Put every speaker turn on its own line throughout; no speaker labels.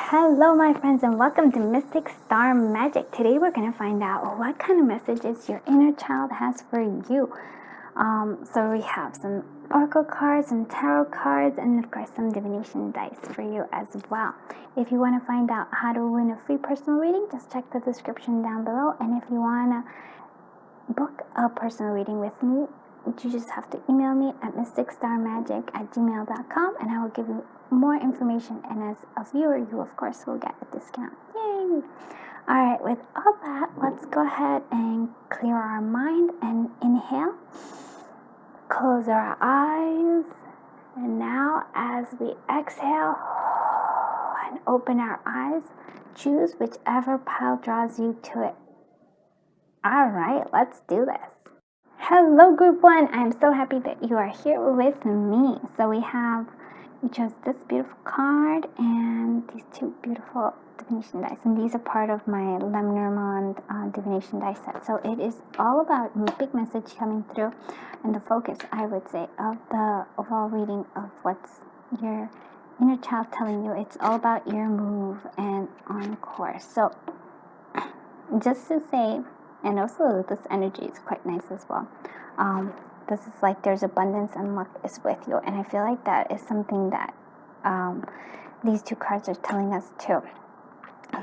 Hello my friends and welcome to Mystic Star Magic. Today we're going to find out what kind of messages your inner child has for you. So we have some oracle cards and tarot cards and of course some divination dice for you as well. If you want to find out how to win a free personal reading, just check the description down below. And if you want to book a personal reading with me, you just have to email me at mysticstarmagic@gmail.com and I will give you more information, and as a viewer you of course will get a discount. Yay! Alright, with all that, let's go ahead and clear our mind and inhale, close our eyes, and now as we exhale and open our eyes, choose whichever pile draws you to it. Alright, let's do this. Hello group 1, I'm so happy that you are here with me. So we chose this beautiful card and these two beautiful divination dice, and these are part of my Lenormand divination dice set. So it is all about a big message coming through, and the focus, I would say, of the overall reading of what's your inner child telling you. It's all about your move and on course. So just to say, and also this energy is quite nice as well. This is like there's abundance and luck is with you, and I feel like that is something that these two cards are telling us too.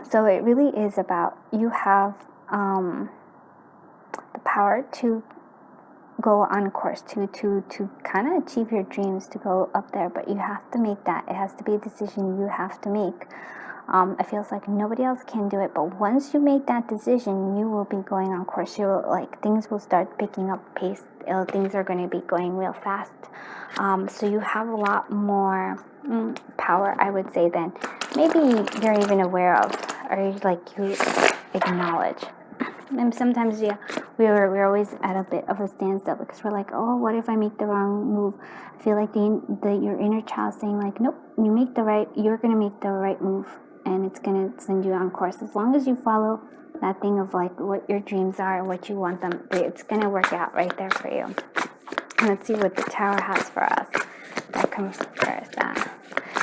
So it really is about, you have the power to go on course, to kind of achieve your dreams, to go up there, but you have to make that. It has to be a decision you have to make. It feels like nobody else can do it, but once you make that decision, you will be going on course. You things will start picking up pace. Things are going to be going real fast. So you have a lot more power, I would say, than maybe you're even aware of, or you acknowledge. And sometimes, we're always at a bit of a standstill because we're like, oh, what if I make the wrong move? I feel like your inner child saying like, nope, you're going to make the right move, and it's going to send you on course. As long as you follow that thing of like what your dreams are and what you want them, it's going to work out right there for you. Let's see what the Tower has for us. That comes first.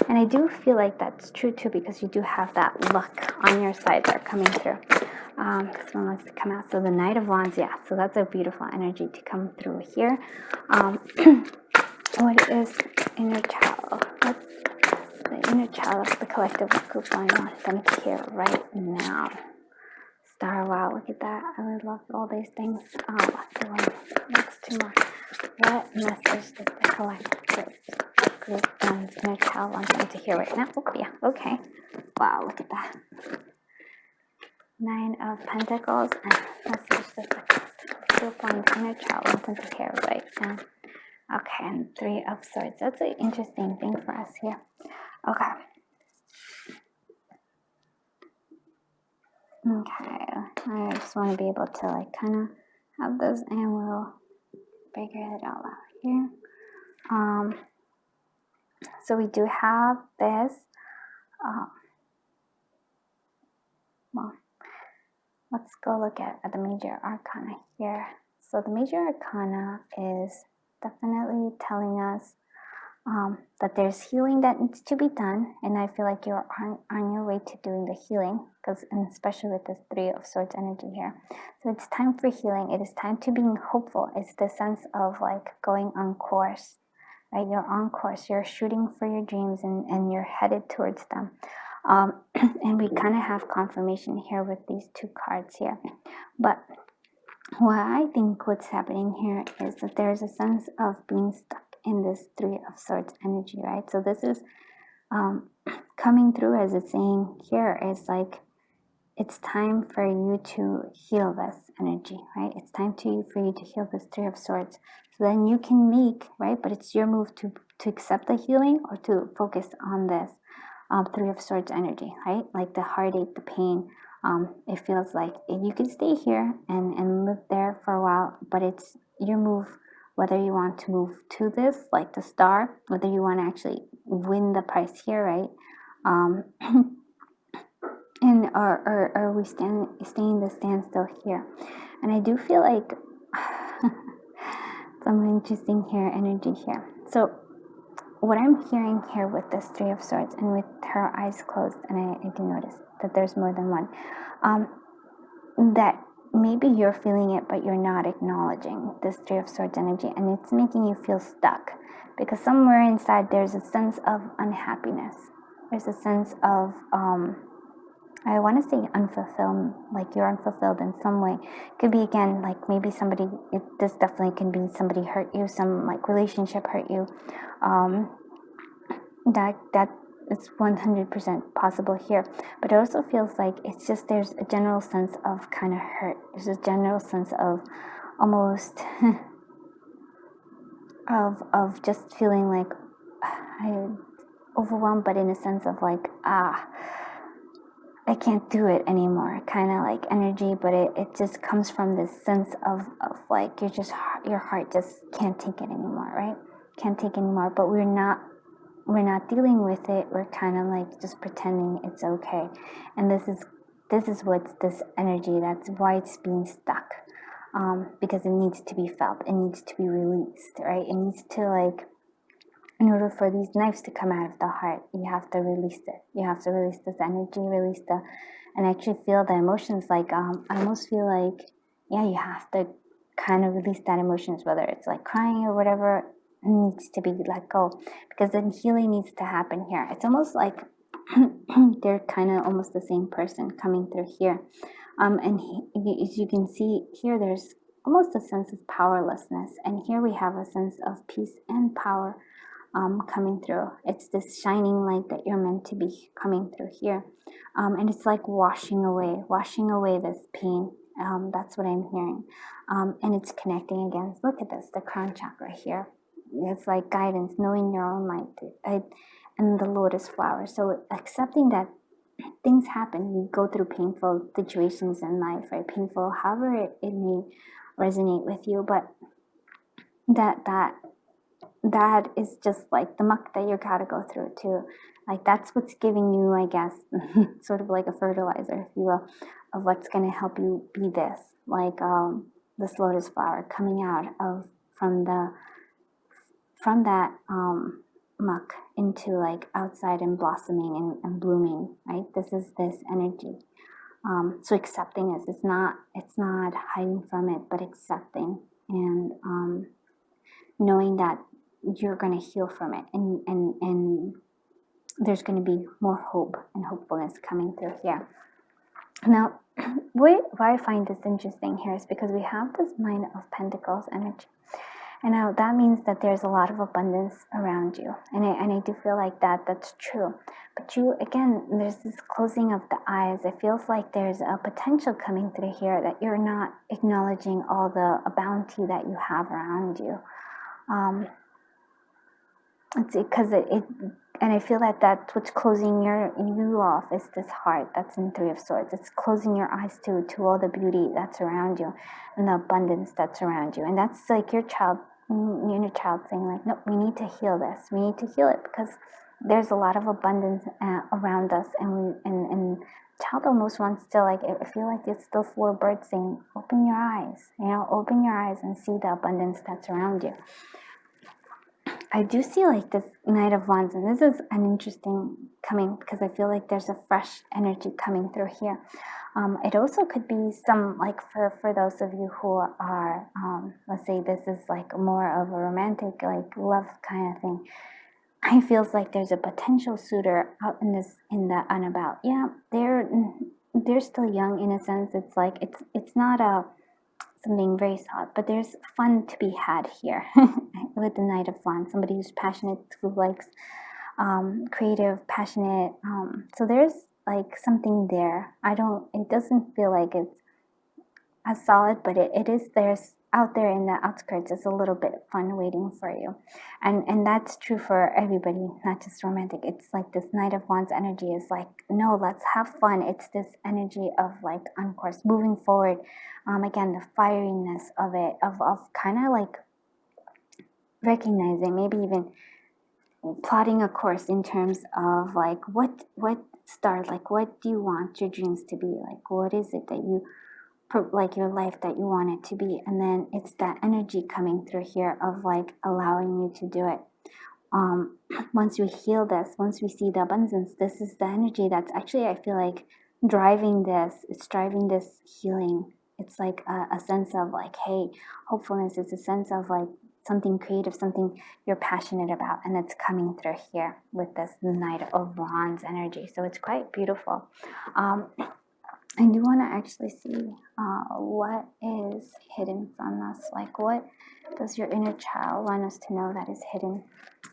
And I do feel like that's true too, because you do have that luck on your side there coming through. This one wants to come out. So the Knight of Wands, yeah. So that's a beautiful energy to come through here. What is inner child? What's the inner child of the collective group going on them to hear right now? Star, wow, look at that. I really love all these things. Next two more. What message does the collective group inner child want them to hear right now? Oh, yeah, okay. Wow, look at that. 9 of Pentacles, and message does the group inner child want them to hear right now. Okay, and 3 of Swords. That's an interesting thing for us here. Okay. Okay, I just want to be able to kind of have this, and we'll figure it all out here. So we do have this. Well, let's go look at the major arcana here. So the major arcana is definitely telling us that there's healing that needs to be done, and I feel like you're on your way to doing the healing, and especially with this 3 of Swords energy here. So it's time for healing. It is time to being hopeful. It's the sense of going on course, right? You're on course. You're shooting for your dreams, and you're headed towards them. And we kind of have confirmation here with these 2 cards here. But what I think what's happening here is that there's a sense of being stuck in this 3 of Swords energy, right? So this is coming through as it's saying here is it's time for you to heal this energy, right? It's time for you to heal this 3 of Swords. So then you can make, right? But it's your move to accept the healing or to focus on this 3 of Swords energy, right? Like the heartache, the pain. It feels like you can stay here and live there for a while, but it's your move, whether you want to move to this, like the Star, whether you want to actually win the prize here, right? And are we staying the standstill here? And I do feel like some interesting here energy here. So what I'm hearing here with this Three of Swords and with her eyes closed, and I do notice that there's more than one, that maybe you're feeling it, but you're not acknowledging this Three of Swords energy, and it's making you feel stuck because somewhere inside there's a sense of unhappiness. There's a sense of, I want to say unfulfilled, like you're unfulfilled in some way. Could be again, like maybe somebody, this definitely can be somebody hurt you, some like relationship hurt you. That is 100% possible here. But it also feels like it's just there's a general sense of kind of hurt. There's a general sense of almost of just feeling like overwhelmed, but in a sense of like, I can't do it anymore, kind of like energy, but it just comes from this sense of like your heart just can't take it anymore, right? Can't take it anymore, but we're not dealing with it. We're kind of like just pretending it's okay, and this is what's this energy. That's why it's being stuck, because it needs to be felt. It needs to be released, right? It needs to like. In order for these knives to come out of the heart, you have to release it. You have to release this energy, and actually feel the emotions. Like I almost feel like, yeah, you have to kind of release that emotions, whether it's like crying or whatever needs to be let go, because then healing needs to happen here. It's almost like they're kind of almost the same person coming through here, as you can see here, there's almost a sense of powerlessness, and here we have a sense of peace and power. Coming through. It's this shining light that you're meant to be coming through here. And it's like washing away this pain. That's what I'm hearing. And it's connecting again. Look at this, the crown chakra here. It's like guidance, knowing your own light, and the lotus flower. So accepting that things happen. We go through painful situations in life, right? Painful, however it may resonate with you, but that is just like the muck that you gotta go through too. Like that's what's giving you, I guess, sort of like a fertilizer, if you will, of what's gonna help you be this. Like this lotus flower coming out of from that muck into like outside and blossoming and blooming, right? This is this energy. So accepting this, it's not hiding from it, but accepting and knowing that you're going to heal from it, and there's going to be more hope and hopefulness coming through here. Now, why I find this interesting here is because we have this Nine of Pentacles energy. And now that means that there's a lot of abundance around you. And I do feel like that's true. But again, there's this closing of the eyes. It feels like there's a potential coming through here that you're not acknowledging all the bounty that you have around you. It's because and I feel that that's what's closing you off is this heart that's in Three of Swords. It's closing your eyes to all the beauty that's around you and the abundance that's around you. And that's like your inner child saying like, no, we need to heal this. We need to heal it because there's a lot of abundance around us, and child almost wants to like, I feel like it's still four birds saying, open your eyes, open your eyes and see the abundance that's around you. I do see like this Knight of Wands, and this is an interesting coming because I feel like there's a fresh energy coming through here. It also could be some like for those of you who are, let's say this is like more of a romantic like love kind of thing. I feels like there's a potential suitor out in the and about. Yeah, they're still young in a sense. It's like it's not something very solid, but there's fun to be had here with the Knight of Wands. Somebody who's passionate, who likes creative, passionate. So there's like something there. It doesn't feel like it's as solid, but it is there's out there in the outskirts. It's a little bit fun waiting for you, and that's true for everybody, not just romantic. It's like this Knight of Wands energy is like, no, let's have fun. It's this energy of like on course, moving forward. Again, the fieriness of it, of kind of like recognizing, maybe even plotting a course in terms of like what start, like what do you want your dreams to be, like what is it that you like your life that you want it to be, and then it's that energy coming through here of like allowing you to do it. once we heal this, once we see the abundance, this is the energy that's actually, I feel like, driving this. It's driving this healing. It's like a sense of like, hey, hopefulness. It's a sense of like something creative, something you're passionate about, and it's coming through here with this Knight of Wands energy. So it's quite beautiful. I do want to actually see what is hidden from us. Like, what does your inner child want us to know that is hidden?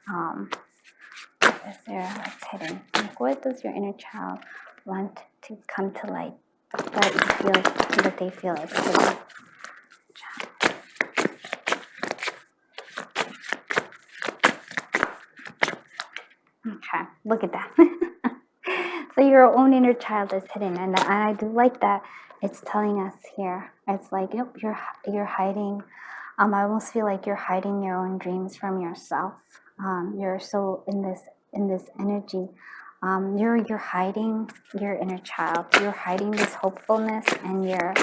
What is there that's hidden? Like, what does your inner child want to come to light that you feel, that they feel is hidden? Okay, look at that. So your own inner child is hidden, and I do like that it's telling us here. It's like, yep, you're hiding. I almost feel like you're hiding your own dreams from yourself. You're so in this energy. You're hiding your inner child. You're hiding this hopefulness, and you're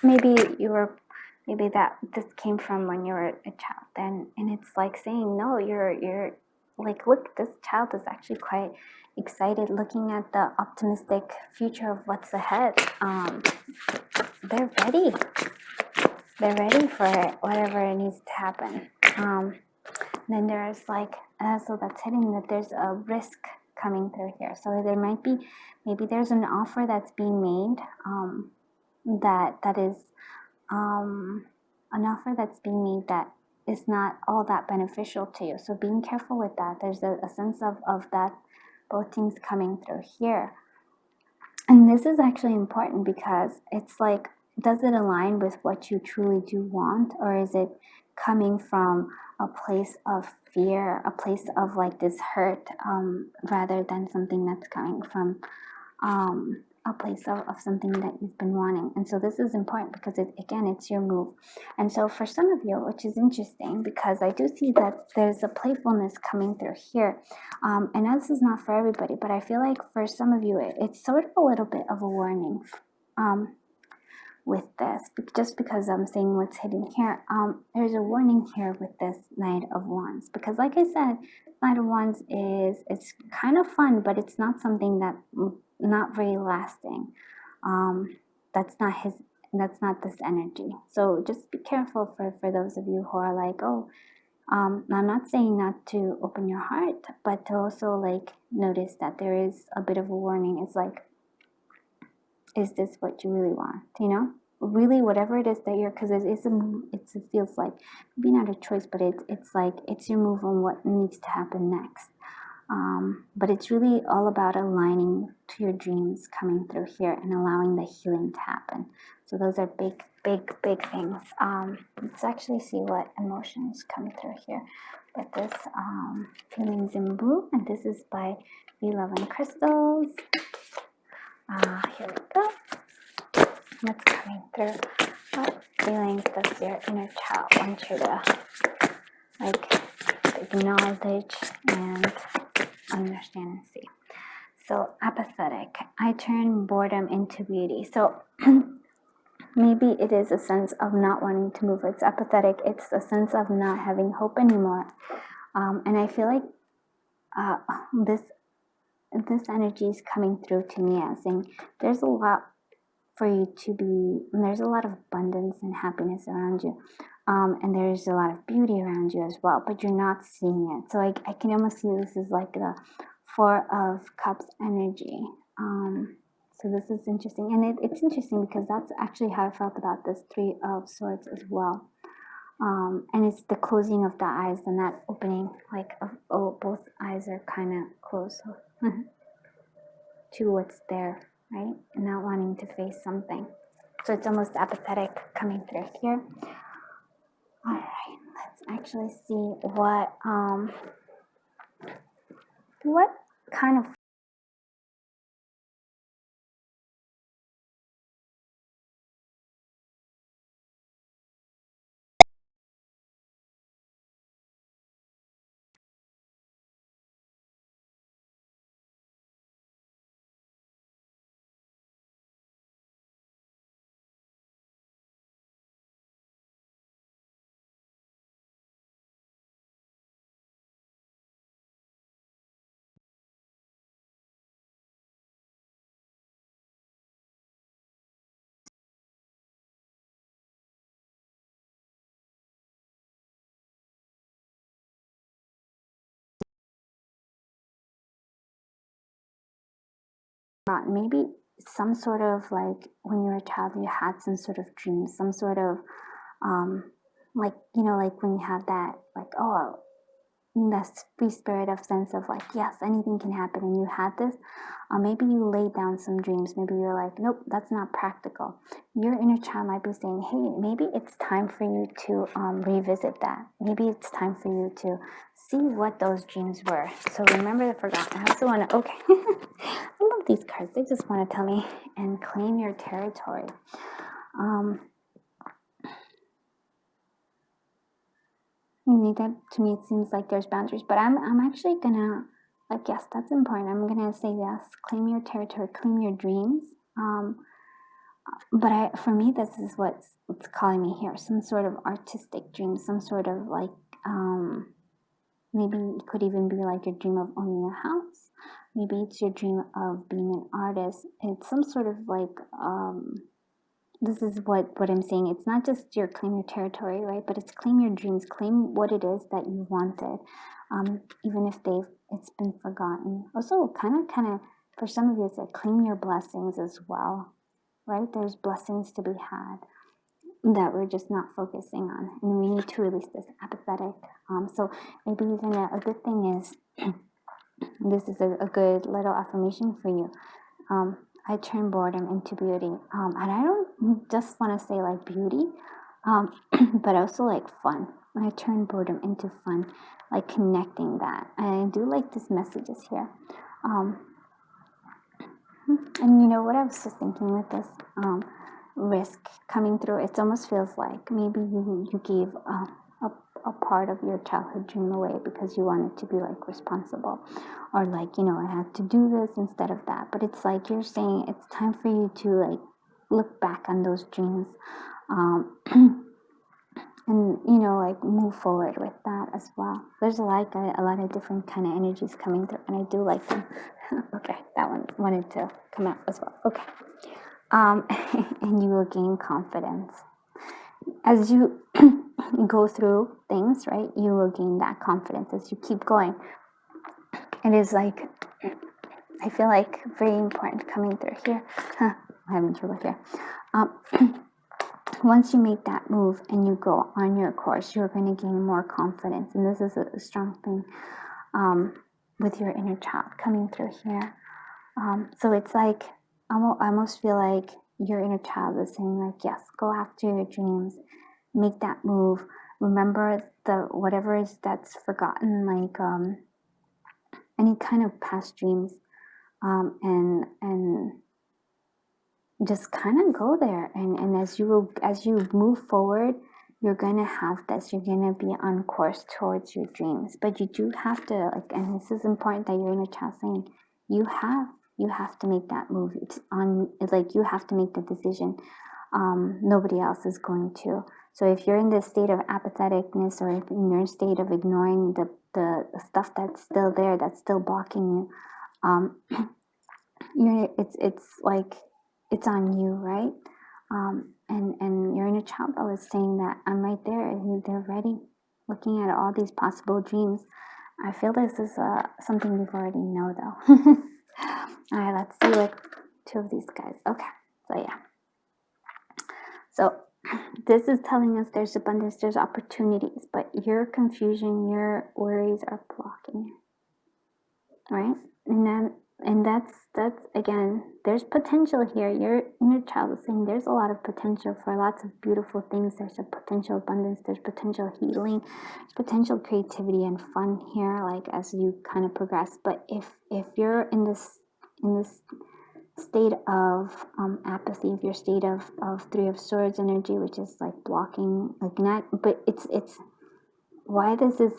maybe that this came from when you were a child, and it's like saying, no, you're like, look, this child is actually quite excited, looking at the optimistic future of what's ahead. They're ready for it, whatever it needs to happen. Then there's like, so that's hidden, that there's a risk coming through here. So there might be, maybe there's an offer that's being made, that is an offer that's being made that is not all that beneficial to you. So being careful with that. There's a sense of that, both things coming through here. And this is actually important because it's like, does it align with what you truly do want, or is it coming from a place of fear, a place of like this hurt, rather than something that's coming from a place of something that you've been wanting? And so this is important because it's your move. And so for some of you, which is interesting, because I do see that there's a playfulness coming through here, and this is not for everybody, but I feel like for some of you, it's sort of a little bit of a warning with this, just because I'm saying what's hidden here. There's a warning here with this Knight of Wands, because like I said, Knight of Wands it's kind of fun, but it's not something that not very lasting. That's not this energy. So just be careful for those of you who are like, oh, I'm not saying not to open your heart, but to also like notice that there is a bit of a warning. It's like, is this what you really want? You know, really, whatever it is that you're, because it feels like maybe not a choice, but it's like it's your move on what needs to happen next. But it's really all about aligning to your dreams coming through here and allowing the healing to happen. So those are big things. Let's actually see what emotions come through here. But this Feelings in Blue, and this is by We Love and Crystals. Here we go. What's coming through? What feelings does your inner child want you to like acknowledge and understand and see? So apathetic. I turn boredom into beauty. So maybe it is a sense of not wanting to move. It's apathetic. It's a sense of not having hope anymore. And I feel like this energy is coming through to me as saying there's a lot for you to be, there's a lot of abundance and happiness around you. And there's a lot of beauty around you as well, but you're not seeing it. So I can almost see this as like the Four of Cups energy. So this is interesting. And it's interesting because that's actually how I felt about this Three of Swords as well. And it's the closing of the eyes and that opening, like, both eyes are kind of closed to what's there, right? And not wanting to face something. So it's almost apathetic coming through here. All right, let's actually see what kind of maybe some sort of like when you were a child, you had some sort of dream, some sort of like, you know, like when you have that, like, oh, that free spirit of sense of like, yes, anything can happen, and you had this. Maybe you laid down some dreams. Maybe you're like, nope, that's not practical. Your inner child might be saying, hey, maybe it's time for you to revisit that. Maybe it's time for you to see what those dreams were. So remember the forgotten. I also want to, okay. I love these cards. They just want to tell me and claim your territory. That to me, it seems like there's boundaries, but I'm actually gonna, like, yes, that's important. I'm gonna say yes, claim your territory, claim your dreams. But for me, this is what's calling me here. Some sort of artistic dream, some sort of like, maybe it could even be like your dream of owning a house. Maybe it's your dream of being an artist. It's some sort of like, this is what I'm saying. It's not just your claim your territory, right? But it's claim your dreams, claim what it is that you wanted, even if it's been forgotten. Also, kind of, for some of you, it's like claim your blessings as well, right? There's blessings to be had that we're just not focusing on, and we need to release this apathetic. So maybe even a good thing is, this is a good little affirmation for you. I turn boredom into beauty. And I don't just want to say like beauty, but also like fun. I turn boredom into fun, like connecting that. I do like these messages here. And you know what I was just thinking with this risk coming through, it almost feels like maybe you gave a part of your childhood dream away because you wanted to be like responsible, or like, you know, I had to do this instead of that. But it's like you're saying it's time for you to like look back on those dreams, and you know, like move forward with that as well. There's like a lot of different kind of energies coming through, and I do like them. Okay, that one wanted to come out as well. Okay. And you will gain confidence as you go through things, right? You will gain that confidence as you keep going. It is like, I feel like very important coming through here. I'm having trouble here. Once you make that move and you go on your course, you're going to gain more confidence. And this is a strong thing with your inner child coming through here. So it's like, I almost feel like your inner child is saying like, yes, go after your dreams, make that move. Remember whatever is that's forgotten, like any kind of past dreams, and just kind of go there. And as you move forward, you're gonna have this. You're gonna be on course towards your dreams. But you do have to, like, and this is important that your inner child saying, you have to make that move. It's on, like, you have to make the decision. Nobody else is going to. So if you're in this state of apatheticness, or if you're in a state of ignoring the stuff that's still there, that's still blocking you, it's like it's on you, right? And your inner child is saying that I'm right there, and they're ready, looking at all these possible dreams. I feel this is something you've already know, though. All right, let's see what two of these guys. Okay, so yeah. So this is telling us there's abundance, there's opportunities, but your confusion, your worries are blocking it, right? And that's again, there's potential here. Your inner child is saying there's a lot of potential for lots of beautiful things. There's a potential abundance, there's potential healing, there's potential creativity and fun here, like as you kind of progress. But if you're in this state of apathy, if your state of Three of Swords energy, which is like blocking, like not, but it's why this is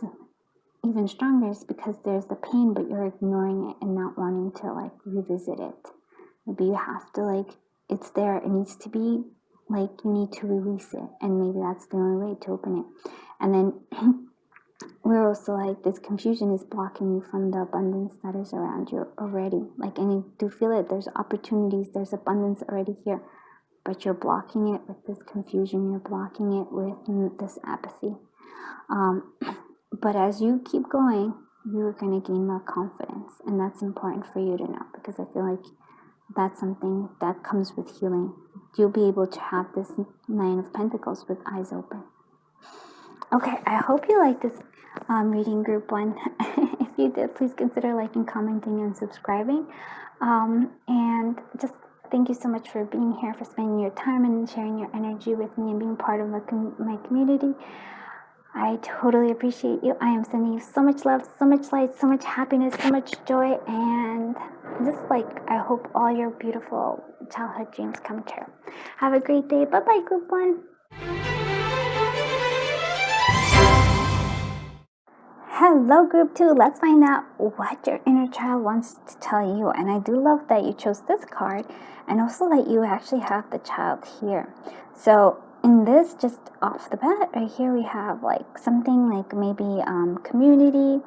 even stronger is because there's the pain, but you're ignoring it and not wanting to like revisit it. Maybe you have to, like, it's there, it needs to be, like, you need to release it, and maybe that's the only way to open it. And then we're also like, this confusion is blocking you from the abundance that is around you already. Like, and you do feel it, there's opportunities, there's abundance already here, but you're blocking it with this confusion, you're blocking it with this apathy. But as you keep going, you're going to gain more confidence. And that's important for you to know, because I feel like That's something that comes with healing. You'll be able to have this Nine of Pentacles with eyes open. Okay, I hope you like this reading, group 1. If you did, please consider liking, commenting, and subscribing. And just thank you so much for being here, for spending your time and sharing your energy with me and being part of my community. I totally appreciate you. I am sending you so much love, so much light, so much happiness, so much joy, and just I hope all your beautiful childhood dreams come true. Have a great day. Bye-bye, group 1. Hello, group 2. Let's find out what your inner child wants to tell you. And I do love that you chose this card, and also that you actually have the child here. So in this, just off the bat, right here, we have something maybe community,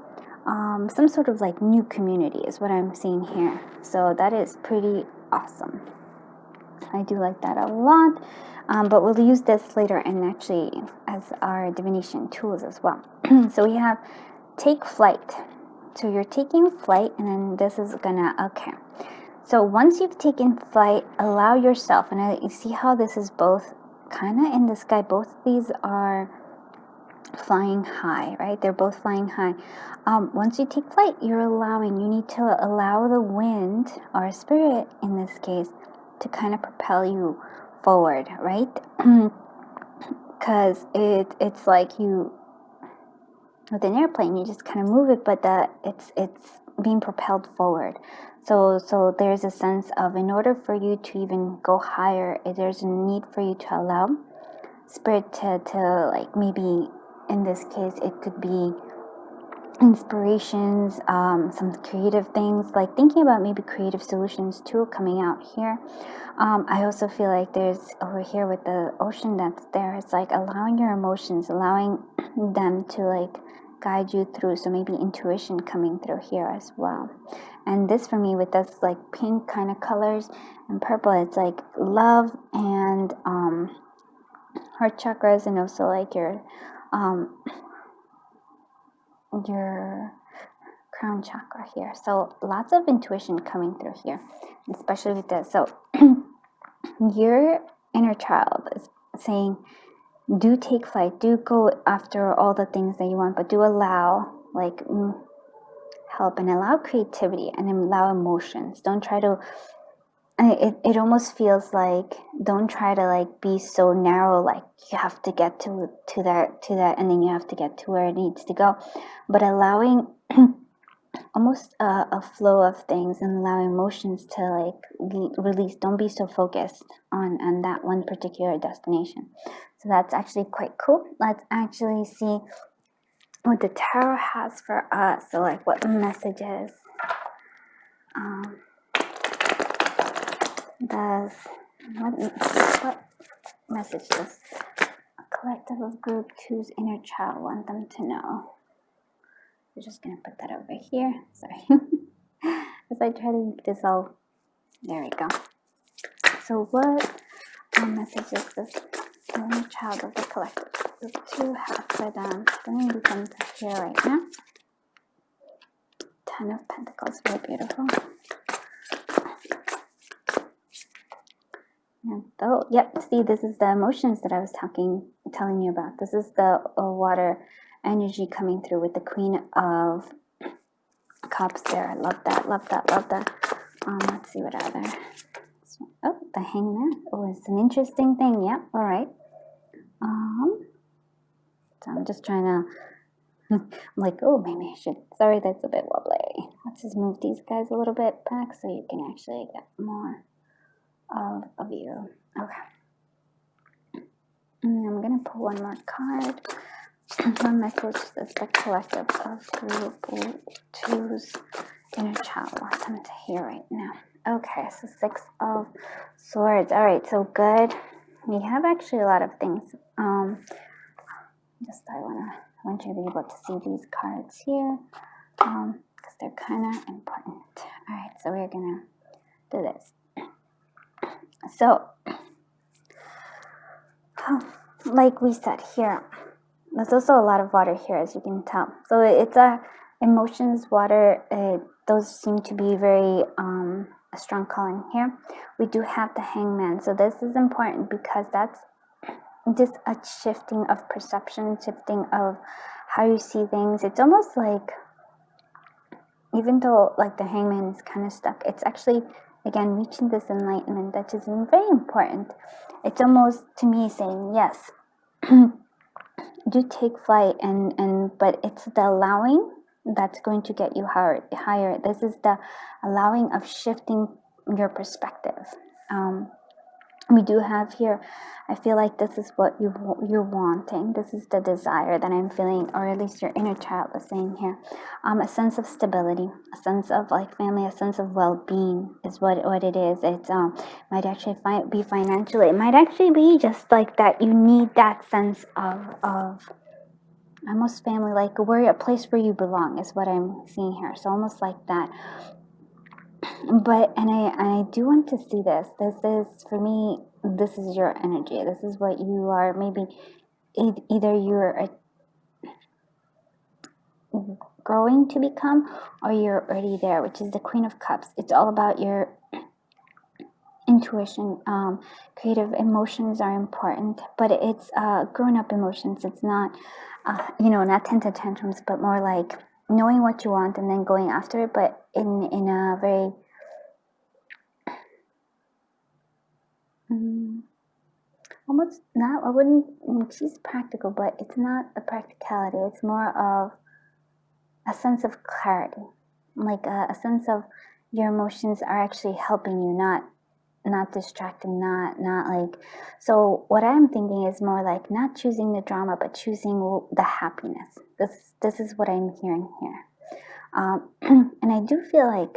some sort of new community is what I'm seeing here. So that is pretty awesome. I do like that a lot. But we'll use this later and actually as our divination tools as well. So we have take flight. So you're taking flight, and then this is gonna, okay. So once you've taken flight, allow yourself, and you see how this is both kind of in the sky. Both of these are flying high, right? They're both flying high. Once you take flight, you need to allow the wind, or spirit in this case, to kind of propel you forward, right? Because it's like you, with an airplane, you just kind of move it, but it's being propelled forward. So there's a sense of, in order for you to even go higher, there's a need for you to allow spirit to maybe in this case it could be inspirations, some creative things, thinking about maybe creative solutions too coming out here. I also feel like there's over here with the ocean that's there, it's allowing your emotions, allowing them to guide you through. So maybe intuition coming through here as well. And this for me, with this pink kind of colors and purple, it's love and heart chakras, and also your crown chakra here. So lots of intuition coming through here, especially with this. So your inner child is saying, do take flight, do go after all the things that you want, but do allow help, and allow creativity, and allow emotions. Don't try to, it almost feels like, don't try to be so narrow, you have to get to that, and then you have to get to where it needs to go, but allowing almost a flow of things, and allow emotions to release. Don't be so focused on that one particular destination. So that's actually quite cool. Let's actually see what the tarot has for us. So what messages what message does a collective of group 2's inner child want them to know? We're just gonna put that over here. Sorry. As I try to make this all, there we go. So what messages does the inner child of the collective group 2 have for them? I'm gonna leave them here right now. 10 of Pentacles, very beautiful. And yep, see, this is the emotions that I was telling you about. This is the water energy coming through with the Queen of Cups there. I love that, love that, love that. Let's see what other. Oh, the Hangman. Oh, it's an interesting thing. Yeah, all right. So I'm just trying to, I'm oh, maybe I should. Sorry, that's a bit wobbly. Let's just move these guys a little bit back so you can actually get more of a view. Okay. And I'm going to pull one more card. What message does the collective of group 2's inner child want them to hear right now? Okay, so 6 of Swords. All right, so good. We have actually a lot of things. I want you to be able to see these cards here, because they're kind of important. All right, so we're gonna do this. So, like we said here, there's also a lot of water here, as you can tell. So it's emotions, water. those seem to be very a strong calling here. We do have the Hangman, so this is important because that's just a shifting of perception, shifting of how you see things. It's almost like, even though like the Hangman is kind of stuck, it's actually, again, reaching this enlightenment that is very important. It's almost, to me, saying yes, do take flight, but it's the allowing that's going to get you higher. This is the allowing of shifting your perspective. We do have here, I feel like this is what you're wanting. This is the desire that I'm feeling, or at least your inner child is saying here. A sense of stability, a sense of like family, a sense of well-being is what it is. It's might actually be financially. It might actually be just like that. You need that sense of almost family, like a place where you belong is what I'm seeing here. So almost like that. But I do want to see this. This is, for me, this is your energy. This is what you are. Maybe either you're growing to become, or you're already there, which is the Queen of Cups. It's all about your intuition. Creative emotions are important, but it's grown-up emotions. It's not, not temper tantrums, but more like knowing what you want and then going after it, but in a very almost not, I wouldn't, she's practical, but it's not a practicality. It's more of a sense of clarity, like a sense of your emotions are actually helping you, not distracting, not like. So what I'm thinking is more like not choosing the drama, but choosing the happiness. This is what I'm hearing here. And I do feel like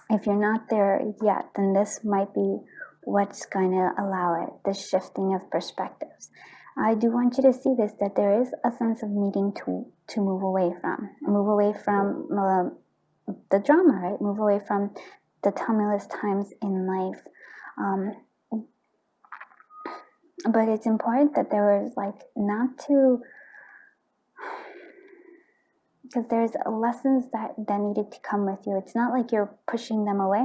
if you're not there yet, then this might be what's going to allow it, the shifting of perspectives. I do want you to see this, that there is a sense of needing to move away from the drama, right? Move away from the tumultuous times in life. But it's important that there was like not to, because there's lessons that needed to come with you. It's not like you're pushing them away.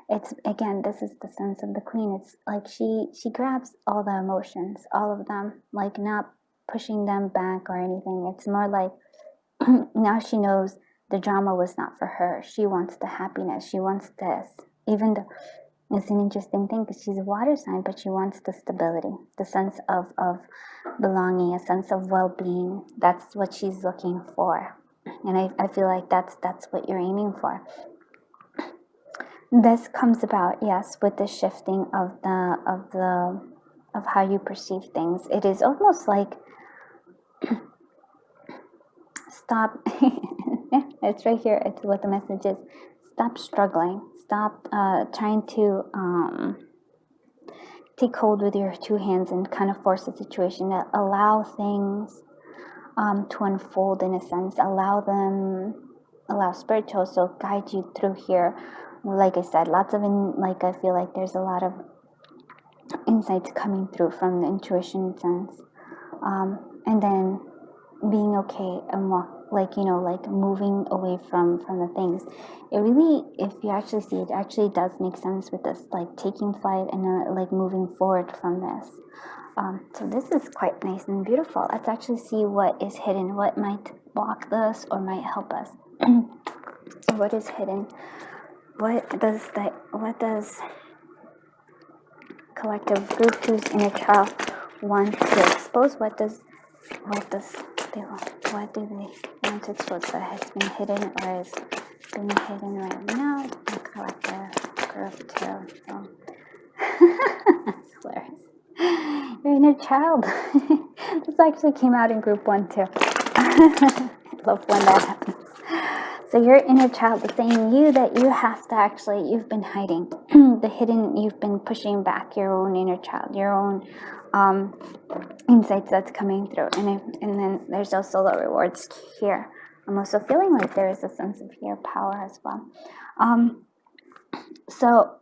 It's, again, this is the sense of the Queen. It's like she grabs all the emotions, all of them, like not pushing them back or anything. It's more like now she knows the drama was not for her. She wants the happiness. She wants this. Even though it's an interesting thing because she's a water sign, but she wants the stability, the sense of belonging, a sense of well-being. That's what she's looking for. And I feel like that's what you're aiming for. This comes about, yes, with the shifting of how you perceive things. It is almost like stop. It's right here. It's what the message is. Stop struggling. Stop trying to take hold with your two hands and kind of force the situation. Allow things to unfold in a sense. Allow spiritual so guide you through here. Like I said, I feel like there's a lot of insights coming through from the intuition sense, and then being okay and moving away from the things. It really, if you actually see it, actually does make sense with this, like taking flight and moving forward from this. So this is quite nice and beautiful. Let's actually see what is hidden, what might block this or might help us. So what is hidden? What does collective group whose inner child want to expose? What do they want to expose that has been hidden or is being hidden right now? The collective group too. So. That's hilarious. Your inner child. This actually came out in group 1 too. I love when that happens. So your inner child is saying that you have to actually, you've been hiding. The hidden, you've been pushing back your own inner child, your own insights that's coming through. And then there's also the rewards here. I'm also feeling like there is a sense of your power as well. So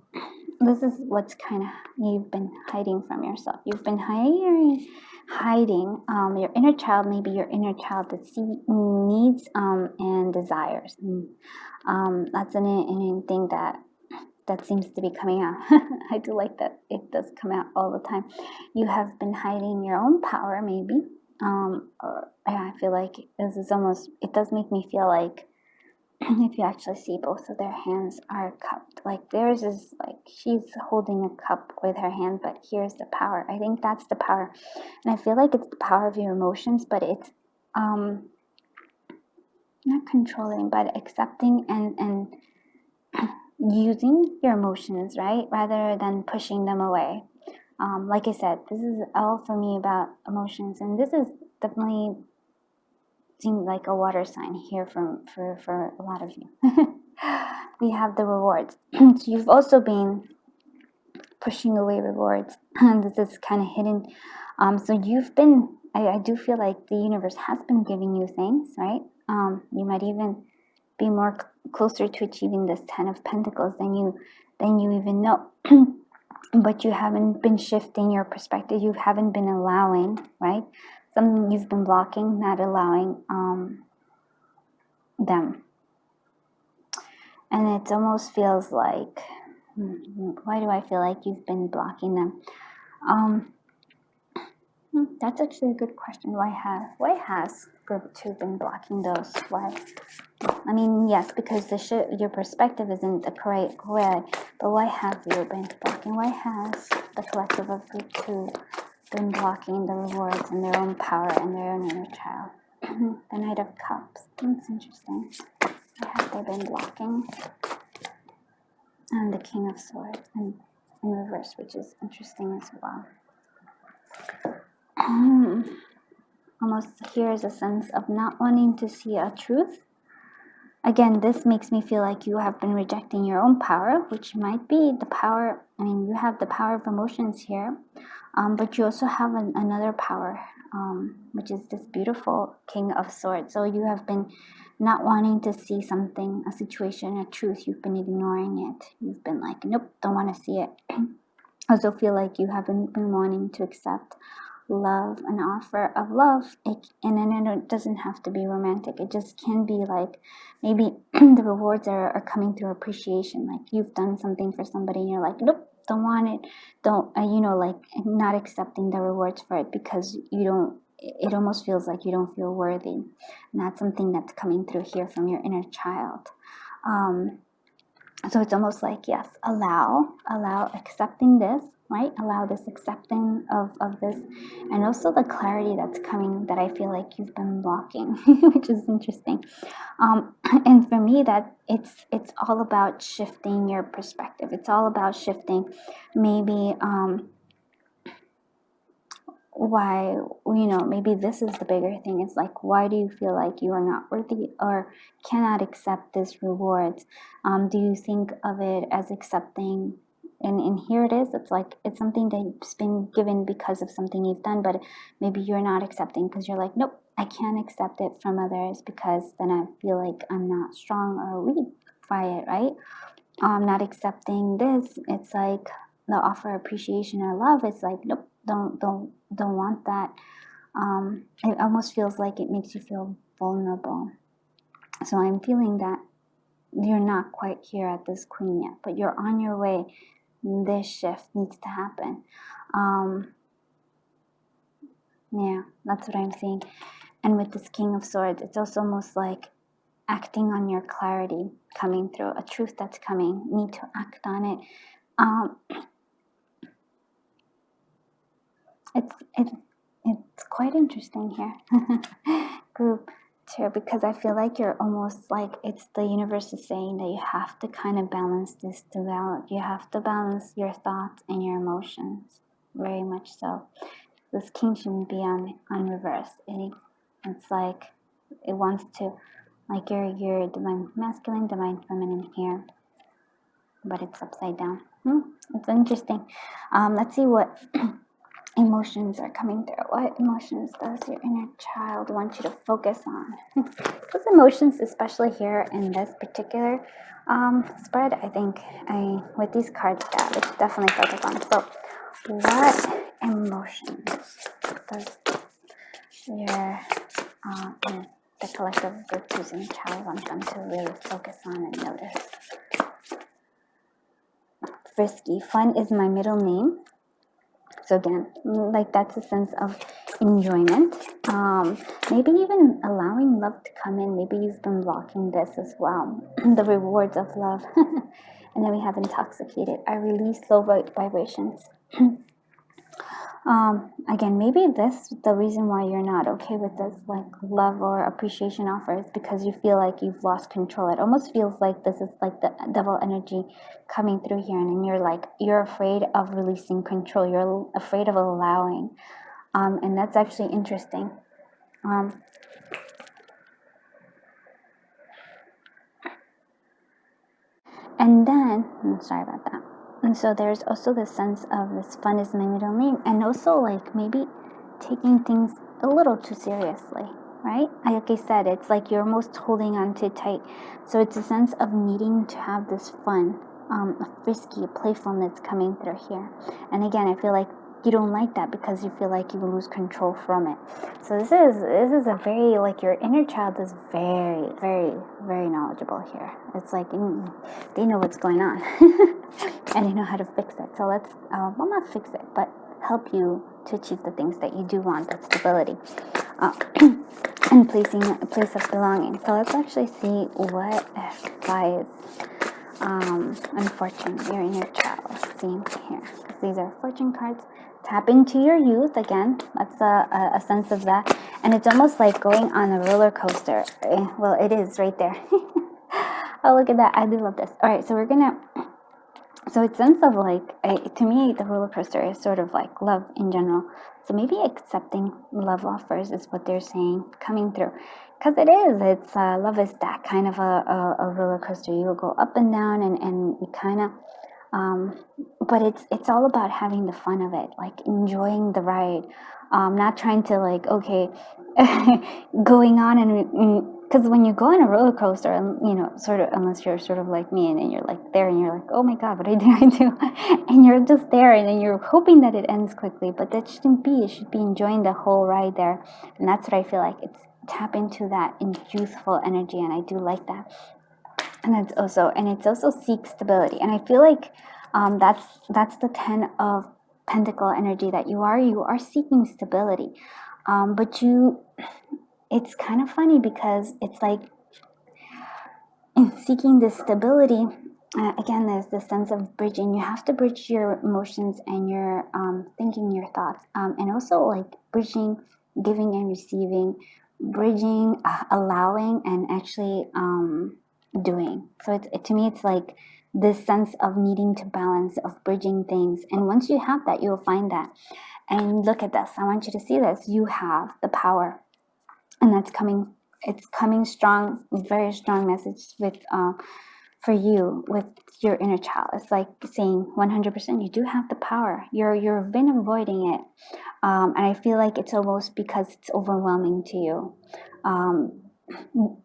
this is what's kind of you've been hiding from yourself. You've been hiding hiding your inner child, maybe your inner child that needs and desires. That's an thing that seems to be coming out. I do like that it does come out all the time. You have been hiding your own power, maybe. Or yeah, I feel like this is almost, it does make me feel like if you actually see both of their hands are cupped, like theirs is like she's holding a cup with her hand, but here's the power. I think that's the power. And I feel like it's the power of your emotions, but it's not controlling, but accepting and using your emotions, right? Rather than pushing them away. Like I said, this is all for me about emotions, and this is definitely seems like a water sign here for a lot of you. We have the rewards. So you've also been pushing away rewards. This is kind of hidden. So you've been, I do feel like the universe has been giving you things, right? You might even be more closer to achieving this 10 of Pentacles than you even know. But you haven't been shifting your perspective. You haven't been allowing, right? Something you've been blocking, not allowing them. And it almost feels like, why do I feel like you've been blocking them? That's actually a good question. Why has group 2 been blocking those? Why? I mean, yes, because your perspective isn't the correct way, but why have you been blocking? Why has the collective of group 2 been blocking the rewards and their own power and their own inner child? The Knight of Cups. That's interesting. Why have they been blocking? And the King of Swords in reverse, which is interesting as well. Almost here is a sense of not wanting to see a truth. Again, this makes me feel like you have been rejecting your own power, which might be the power. I mean, you have the power of emotions here, but you also have another power, which is this beautiful King of Swords. So you have been not wanting to see something, a situation, a truth. You've been ignoring it. You've been like, nope, don't want to see it. I also feel like you haven't been wanting to accept love, an offer of love, and then it doesn't have to be romantic. It just can be like maybe the rewards are coming through appreciation. Like you've done something for somebody and you're like, nope, don't want it, don't like not accepting the rewards for it because you don't, it almost feels like you don't feel worthy. And that's something that's coming through here from your inner child. So it's almost like, yes, allow accepting this, right? Allow this accepting of this, and also the clarity that's coming that I feel like you've been blocking, which is interesting. And for me, that it's all about shifting your perspective. It's all about shifting maybe why, maybe this is the bigger thing. It's like, why do you feel like you are not worthy or cannot accept this rewards? Do you think of it as accepting? And here it is. It's like it's something that's been given because of something you've done, but maybe you're not accepting because you're like, nope, I can't accept it from others because then I feel like I'm not strong or weak by it, right? Not accepting this. It's like the offer appreciation or love. It's like, nope, don't want that. It almost feels like it makes you feel vulnerable. So I'm feeling that you're not quite here at this Queen yet, but you're on your way. This shift needs to happen. Yeah, that's what I'm seeing. And with this King of Swords, it's also almost like acting on your clarity coming through, a truth that's coming, need to act on it. It's quite interesting here, group 2, because I feel like you're almost like it's the universe is saying that you have to kind of balance this throughout. You have to balance your thoughts and your emotions, very much so. This king shouldn't be on reverse. It's like it wants to, like your divine masculine, divine feminine here, but it's upside down. It's interesting. Let's see what emotions are coming through. What emotions does your inner child want you to focus on? Those emotions, especially here in this particular spread, I think with these cards, yeah, we should definitely focus on. So what emotions does your the collective group choosing child want them to really focus on and notice? Frisky. Fun is my middle name. So again, like that's a sense of enjoyment. Maybe even allowing love to come in. Maybe you've been blocking this as well. The rewards of love. And then we have intoxicated. I release low vibrations. Again, maybe the reason why you're not okay with this like love or appreciation offer is because you feel like you've lost control. It almost feels like this is like the devil energy coming through here, and then you're afraid of releasing control. You're afraid of allowing, and that's actually interesting. And then, sorry about that. And so there's also the sense of this fun is my middle name, and also like maybe taking things a little too seriously, right? Like I said, it's like you're almost holding on too tight. So it's a sense of needing to have this fun, a frisky, playfulness coming through here. And again, I feel like you don't like that because you feel like you will lose control from it. So this is a very, like, your inner child is very, very, very knowledgeable here. It's like they know what's going on and they know how to fix it. So let's well, not fix it, but help you to achieve the things that you do want, that stability and placing a place of belonging. So let's actually see what advice unfortunate your inner child is seeing here. These are fortune cards. Tap into your youth again. That's a sense of that, and it's almost like going on a roller coaster. Well, it is right there. Oh, look at that! I do love this. All right, so we're gonna. So it's sense of like, to me, the roller coaster is sort of like love in general. So maybe accepting love offers is what they're saying coming through, because it is. It's love is that kind of a roller coaster. You will go up and down, and you kind of. But it's all about having the fun of it, like enjoying the ride, not trying to like, okay, going on and because when you go on a roller coaster, and sort of, unless you're sort of like me, and then you're like there, and you're like, oh my god, what did I do? And you're just there, and then you're hoping that it ends quickly, but that shouldn't be. You should be enjoying the whole ride there, and that's what I feel like. It's tap into that in youthful energy, and I do like that. And it's also seek stability, and I feel like that's the 10 of Pentacle energy that you are seeking stability, but it's kind of funny because it's like in seeking this stability. Again, there's this sense of bridging. You have to bridge your emotions and your thinking, your thoughts, and also like bridging giving and receiving, bridging allowing and actually doing. So to me it's like this sense of needing to balance, of bridging things, and once you have that, you'll find that. And look at this, I want you to see this. You have the power, and that's coming. It's coming strong, very strong message with for you with your inner child. It's like saying 100% you do have the power. You've been avoiding it, and I feel like it's almost because it's overwhelming to you,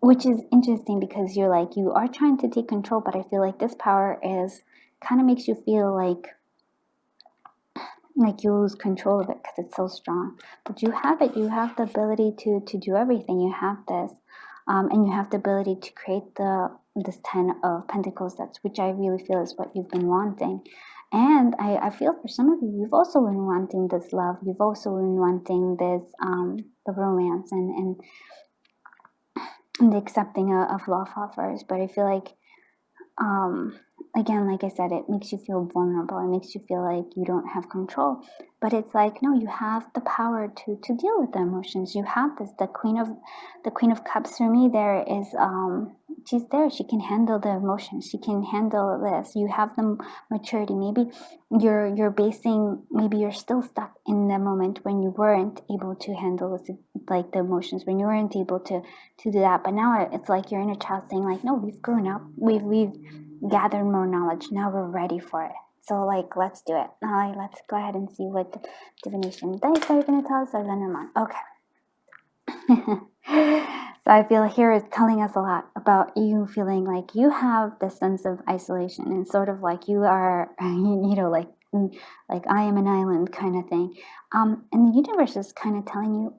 which is interesting because you are trying to take control, but I feel like this power is kind of makes you feel like you lose control of it because it's so strong. But you have it. You have the ability to do everything. You have this, and you have the ability to create this 10 of Pentacles. Which I really feel is what you've been wanting. And I feel for some of you, you've also been wanting this love. You've also been wanting this the romance and the accepting of love offers. But I feel like again, like I said, it makes you feel vulnerable. It makes you feel like you don't have control. But it's like, no, you have the power to deal with the emotions. You have this. The Queen of Cups for me there is she's there. She can handle the emotions. She can handle this. You have the maturity. Maybe maybe you're still stuck in the moment when you weren't able to handle like the emotions, when you weren't able to do that. But now it's like your inner child saying like, no, we've grown up. We've gathered more knowledge. Now we're ready for it. So let's do it. Now let's go ahead and see what the divination dice are going to tell us. Or Lenormand. Okay. So I feel here is telling us a lot about you feeling like you have this sense of isolation and sort of like you are, like I am an island kind of thing. And the universe is kind of telling you,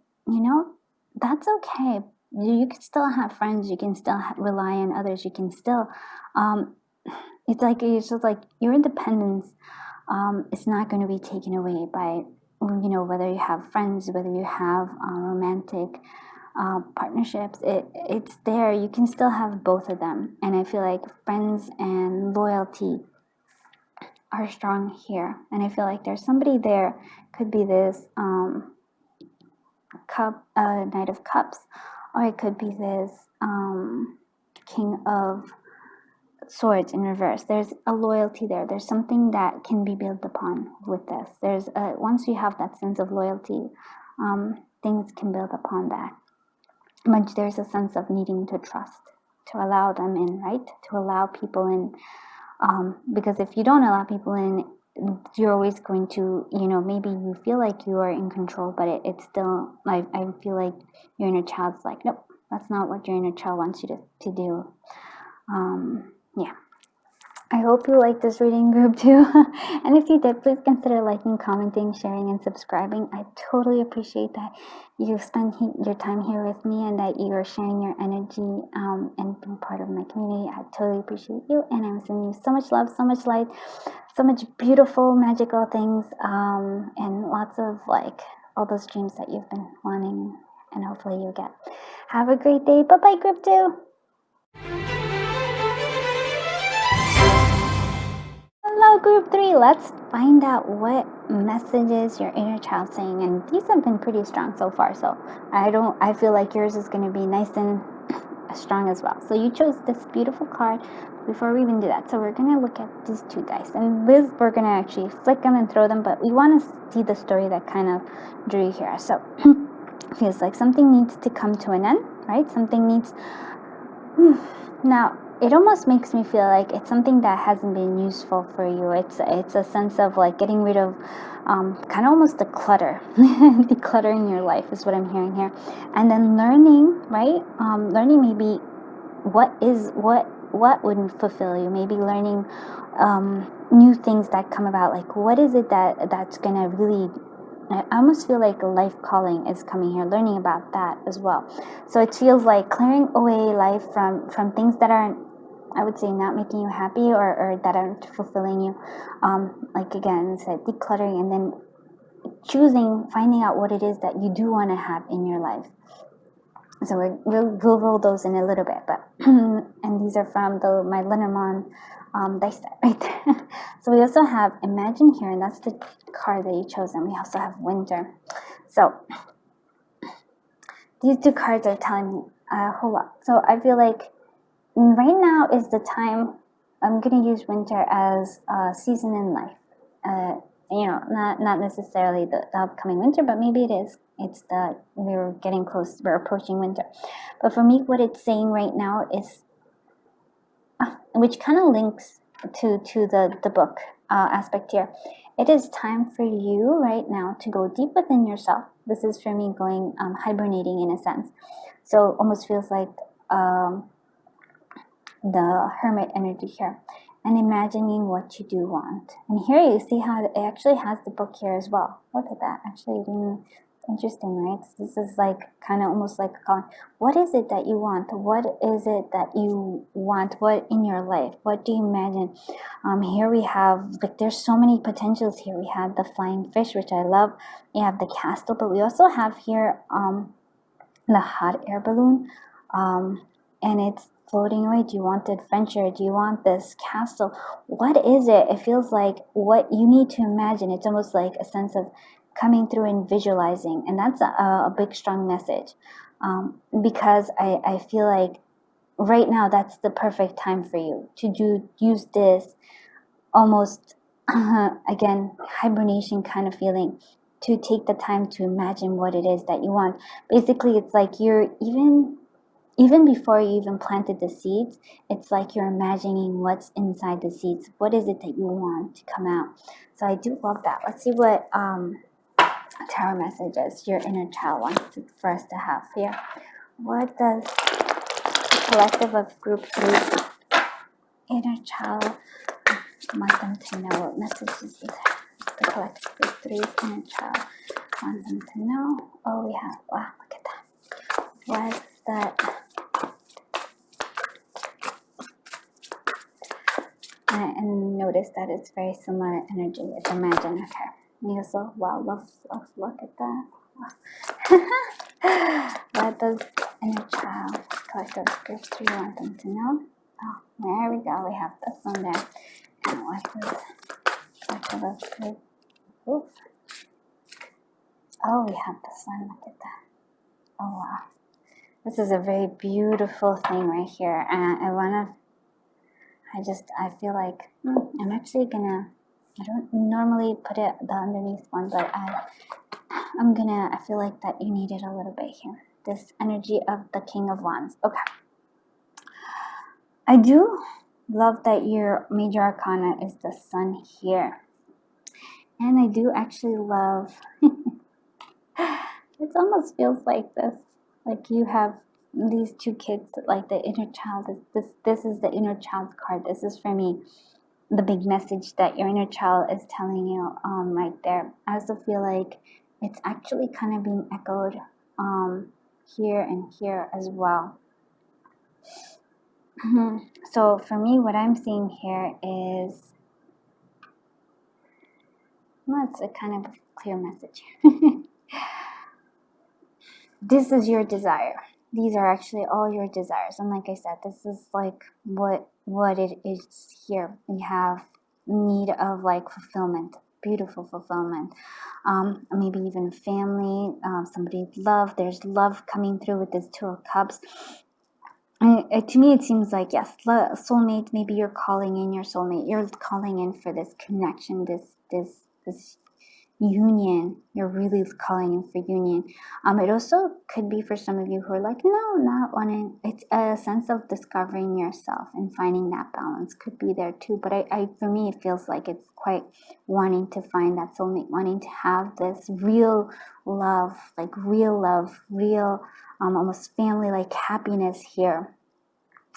that's okay. You can still have friends. You can still rely on others. You can still, it's just like your independence is not going to be taken away by, whether you have friends, whether you have romantic partnerships. It's there. You can still have both of them. And I feel like friends and loyalty are strong here. And I feel like there's somebody there. Could be this Knight of Cups, or it could be this King of Swords in reverse. There's a loyalty there. There's something that can be built upon with this. Once you have that sense of loyalty, things can build upon that. But there's a sense of needing to trust, to allow them in, right? To allow people in. Because if you don't allow people in, you're always going to, maybe you feel like you are in control, but it's still, I feel like your inner child's like, nope, that's not what your inner child wants you to do. Yeah. I hope you liked this reading, group 2. And if you did, please consider liking, commenting, sharing, and subscribing. I totally appreciate that you spend your time here with me and that you are sharing your energy and being part of my community. I totally appreciate you. And I'm sending you so much love, so much light, so much beautiful, magical things, and lots of all those dreams that you've been wanting, and hopefully you'll get. Have a great day. Bye-bye, group 2. Hello, group 3. Let's find out what messages your inner child saying. And these have been pretty strong so far. So I feel like yours is going to be nice and strong as well. So you chose this beautiful card. Before we even do that, so we're going to look at these 2 dice. And Liz, we're going to actually flick them and throw them. But we want to see the story that kind of drew you here. So feels like something needs to come to an end, right? Something needs... Now, it almost makes me feel like it's something that hasn't been useful for you. It's a sense of getting rid of kind of almost the clutter. Decluttering your life is what I'm hearing here. And then learning, right? Learning maybe what wouldn't fulfill you. Maybe learning new things that come about. Like what is it that's going to really... I almost feel like a life calling is coming here, learning about that as well. So it feels like clearing away life from things that aren't, I would say, not making you happy or that aren't fulfilling you. Again, it's like decluttering and then finding out what it is that you do want to have in your life. So we'll roll those in a little bit, but and these are from my Lenormand dice set right there. So we also have Imagine here, and that's the card that you chose, and we also have Winter. So these 2 cards are telling me a whole lot. So I feel like right now is the time. I'm going to use winter as a season in life. Not necessarily the upcoming winter, but maybe it is. We're getting close. We're approaching winter. But for me, what it's saying right now is, which kind of links to the book aspect here. It is time for you right now to go deep within yourself. This is for me going hibernating in a sense. So almost feels like the hermit energy here, and imagining what you do want. And here you see how it actually has the book here as well. Look at that. Actually, interesting, right? This is kind of almost like a calling. What is it that you want? What is it that you want? What in your life? What do you imagine? Here we have, there's so many potentials here. We have the flying fish, which I love. We have the castle, but we also have here the hot air balloon, and it's floating away. Do you want the adventure? Do you want this castle? What is it? It feels like what you need to imagine. It's almost like a sense of coming through and visualizing, and that's a big strong message, because I feel like right now that's the perfect time for you to use this almost again hibernation kind of feeling, to take the time to imagine what it is that you want. Basically, it's like you're even before you even planted the seeds, it's like you're imagining what's inside the seeds. What is it that you want to come out? So I do love that. Let's see what tarot messages your inner child wants for us to have here. What does the collective of group 3 inner child want them to know? What messages is there? the collective threes inner child want them to know. Oh, we have, wow, look at that. What is that? And notice that it's very similar energy with Imagine. Okay. And you also, wow, let's look at that. What does inner child collective group 3 want them to know? Oh, there we go. We have this one there. And what does collective group? Oops. Oh, we have this one. Look at that. Oh, wow. This is a very beautiful thing right here. And I feel like I'm actually gonna, I don't normally put it the underneath one, but I feel like that you need it a little bit here. This energy of the King of Wands. Okay. I do love that your major arcana is the Sun here. And I do actually love, it almost feels like this, like you have these two kids, like the inner child is this is the inner child card. This is for me the big message that your inner child is telling you right there. I also feel like it's actually kind of being echoed here and here as well. So for me, what I'm seeing here is, well, it's a kind of clear message. This is your desire. These are actually all your desires. And like I said, this is like what it is here. We have need of like fulfillment, beautiful fulfillment. Maybe even family, somebody's love. There's love coming through with this Two of Cups. To me, it seems like, yes, soulmate, maybe you're calling in your soulmate. You're calling in for this connection, this union. You're really calling in for union. It also could be for some of you who are like, no, not wanting. It's a sense of discovering yourself and finding that balance. Could be there too. But for me, it feels like it's quite wanting to find that soulmate, wanting to have this real love, real, almost family-like happiness here.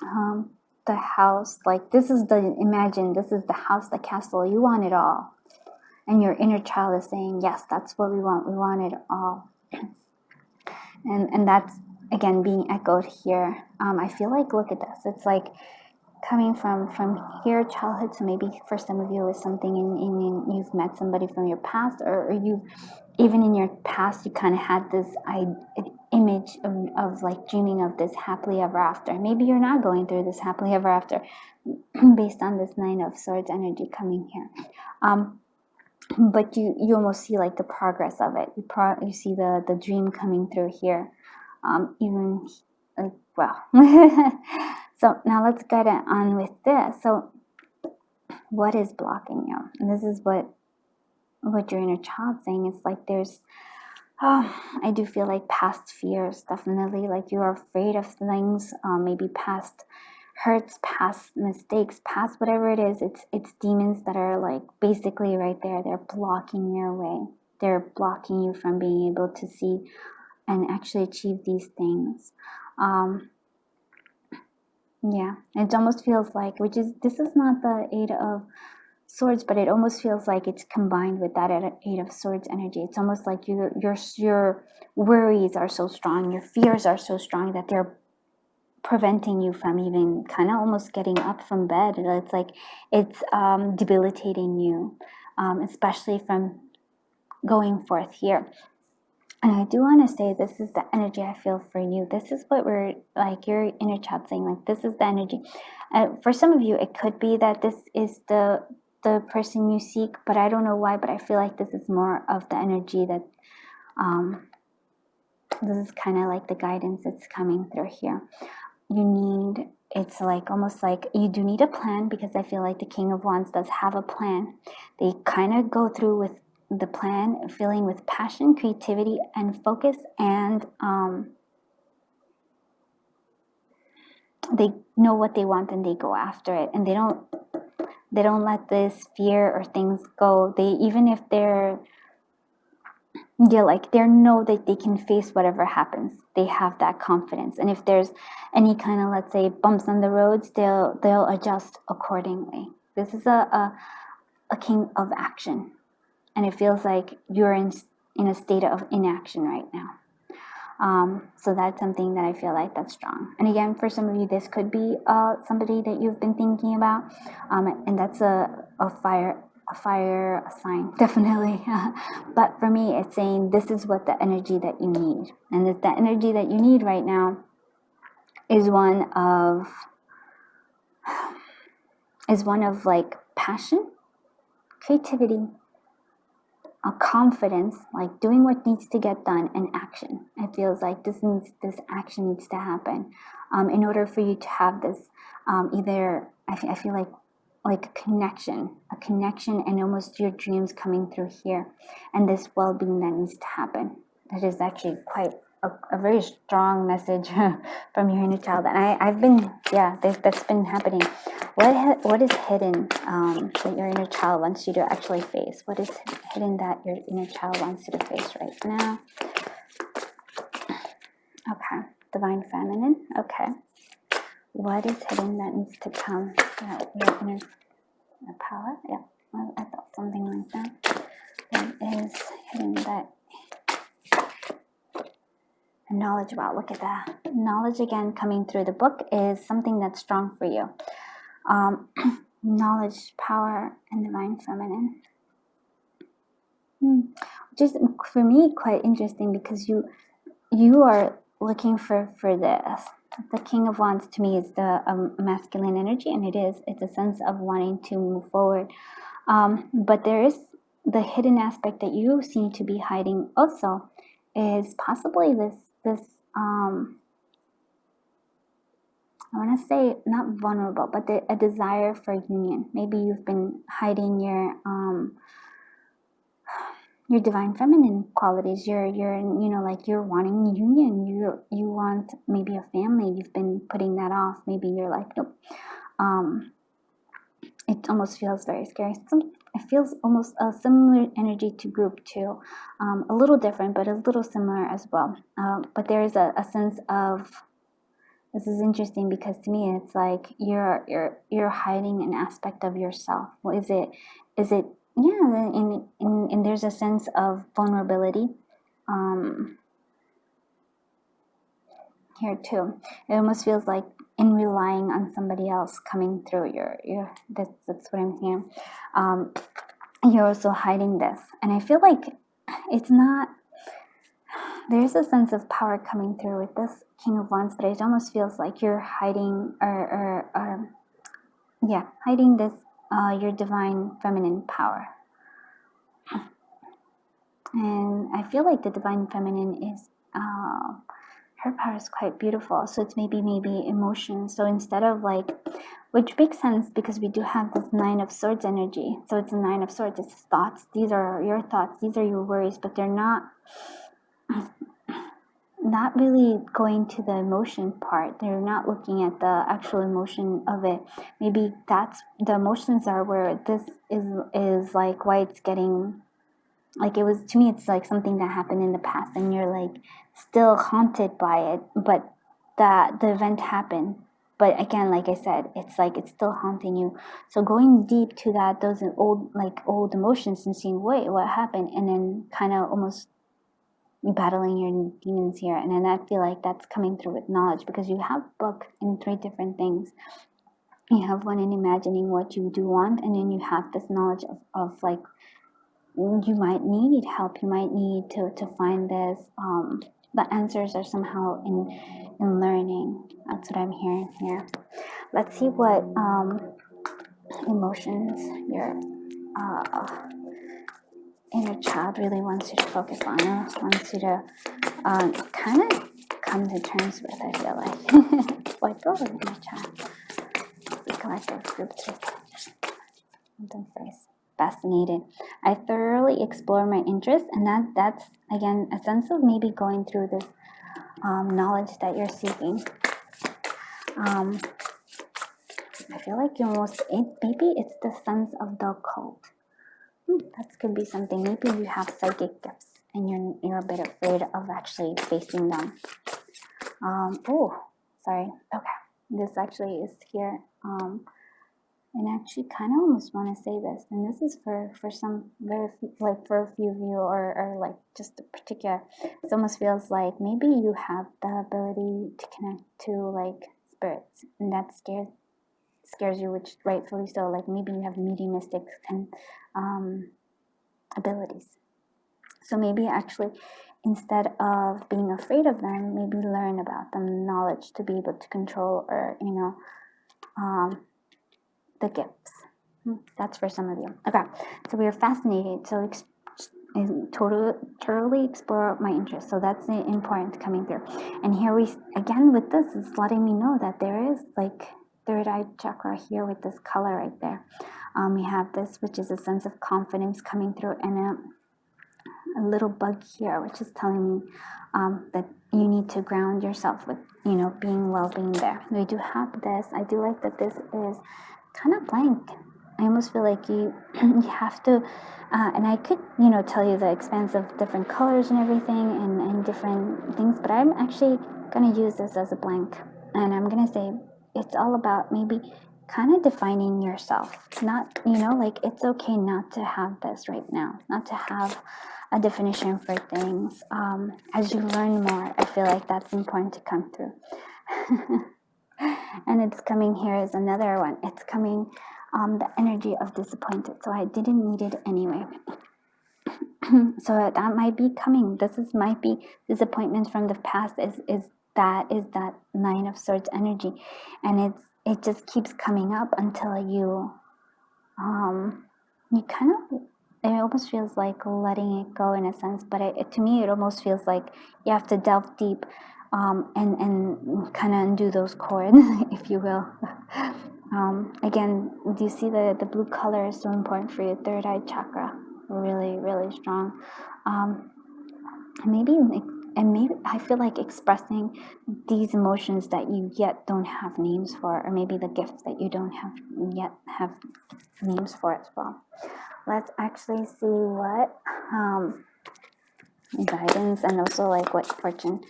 The house, like this is the house, the castle. You want it all. And your inner child is saying, yes, that's what we want. We want it all. And that's, again, being echoed here. I feel like, look at this. It's like coming from here, childhood. So maybe for some of you, it's something you've met somebody from your past, or you, even in your past, you kind of had this image of like dreaming of this happily ever after. Maybe you're not going through this happily ever after based on this Nine of Swords energy coming here. But you almost see like the progress of it. You see the dream coming through here. Even like, wow. So now let's get on with this. So what is blocking you? And this is what your inner child's saying. It's like there's, I do feel like past fears, definitely. Like you are afraid of things, maybe past hurts, past mistakes, past whatever it is. It's demons that are like basically right there. They're blocking your way. They're blocking you from being able to see and actually achieve these things. Yeah, it almost feels like, this is not the Eight of Swords, but it almost feels like it's combined with that Eight of Swords energy. It's almost like your worries are so strong, your fears are so strong that they're preventing you from even kind of almost getting up from bed. It's like it's debilitating you, especially from going forth here. And I do want to say, this is the energy I feel for you. This is what we're like, your inner child saying, like, this is the energy. For some of you, it could be that this is the person you seek, but I don't know why, but I feel like this is more of the energy that this is kind of like the guidance that's coming through here. It's like almost like you do need a plan, because I feel like the King of Wands does have a plan. They kind of go through with the plan, filling with passion, creativity, and focus, and they know what they want and they go after it, and they don't let this fear or things go. Even if they know that they can face whatever happens. They have that confidence. And if there's any kind of, let's say, bumps on the roads, they'll adjust accordingly. This is a king of action. and it feels like you're in a state of inaction right now. So that's something that I feel like that's strong. And again, for some of you, this could be somebody that you've been thinking about, and that's a fire sign, definitely. But for me, it's saying this is what the energy that you need, and that the energy that you need right now is one of like passion, creativity, a confidence, like doing what needs to get done, and action. It feels like this action needs to happen in order for you to have this either I feel like a connection, and almost your dreams coming through here, and this well-being that needs to happen. It is actually quite a very strong message from your inner child, and I've been that's been happening. What is hidden that your inner child wants you to actually face? What is hidden that your inner child wants you to face right now? Okay, divine feminine. Okay, what is hidden that needs to come? Your inner power. Yeah, I thought something like that. What is hidden that? Knowledge. Wow, look at that. Knowledge again coming through the book is something that's strong for you. Knowledge, power, and divine feminine. Which is for me quite interesting, because you are looking for this. The King of Wands to me is the masculine energy, and it's a sense of wanting to move forward. But there is the hidden aspect that you seem to be hiding also, is possibly this I want to say not vulnerable, but a desire for union. Maybe you've been hiding your divine feminine qualities. You're like you're wanting union. You want maybe a family. You've been putting that off. Maybe you're like, nope. It almost feels very scary. It feels almost a similar energy to group 2, a little different, but a little similar as well. But there is a sense of, this is interesting, because to me it's like you're hiding an aspect of yourself. Well, is it yeah, and there's a sense of vulnerability here too. It almost feels like in relying on somebody else coming through your that's what I'm hearing. You're also hiding this, and I feel like it's not, there's a sense of power coming through with this King of Wands, but it almost feels like you're hiding hiding this your divine feminine power. And I feel like the divine feminine is her power is quite beautiful. So it's maybe emotion. So instead of which makes sense, because we do have this 9 of Swords energy. So it's a 9 of Swords. It's thoughts. These are your thoughts. These are your worries, but they're not really going to the emotion part. They're not looking at the actual emotion of it. Maybe that's the emotions are where this is like why it's getting like, it was, to me, it's like something that happened in the past, and you're like still haunted by it, but the event happened. But again, like I said, it's like it's still haunting you. So going deep to those old emotions, and seeing, wait, what happened, and then kind of almost battling your demons here. And then I feel like that's coming through with knowledge, because you have book in 3 different things. You have one in imagining what you do want, and then you have this knowledge of like, you might need help. You might need to find this. The answers are somehow in learning. That's what I'm hearing here. Let's see what emotions your inner child really wants you to focus on, or wants you to kind of come to terms with. I feel like like, oh, inner child, the collective group something phrase. Fascinated. I thoroughly explore my interests, and that's again a sense of maybe going through this knowledge that you're seeking. I feel like maybe it's the sense of the occult. That could be something. Maybe you have psychic gifts, and you're a bit afraid of actually facing them. Oh, sorry. Okay, this actually is here. And actually kind of almost want to say this, and this is for some very like for a few of you, or like just a particular, it almost feels like maybe you have the ability to connect to like spirits, and that scares you, which rightfully so. Like maybe you have mediumistic and abilities. So maybe actually, instead of being afraid of them, maybe learn about them, knowledge to be able to control, or the gifts. That's for some of you. Okay, so we are fascinated. So totally explore my interest. So that's important coming through. And here we again with this is letting me know that there is like third eye chakra here with this color right there. We have this, which is a sense of confidence coming through, and a little bug here, which is telling me that you need to ground yourself with, being there. We do have this. I do like that this is kind of blank. I almost feel like you have to, and I could, tell you the expanse of different colors and everything and different things, but I'm actually going to use this as a blank. And I'm going to say it's all about maybe kind of defining yourself. Not, like it's okay not to have this right now, not to have a definition for things. As you learn more, I feel like that's important to come through. And it's coming here is another one. It's coming the energy of disappointed. So I didn't need it anyway. So that might be coming. Might be disappointment from the past. Is that Nine of Swords energy, and it just keeps coming up until you kind of. It almost feels like letting it go in a sense, but to me, it almost feels like you have to delve deep and kind of undo those cords, if you will. Again, do you see the blue color is so important for your third eye chakra? Really, really strong. Maybe I feel like expressing these emotions that you yet don't have names for, or maybe the gifts that you don't yet have names for as well. Let's actually see what guidance and also like what fortune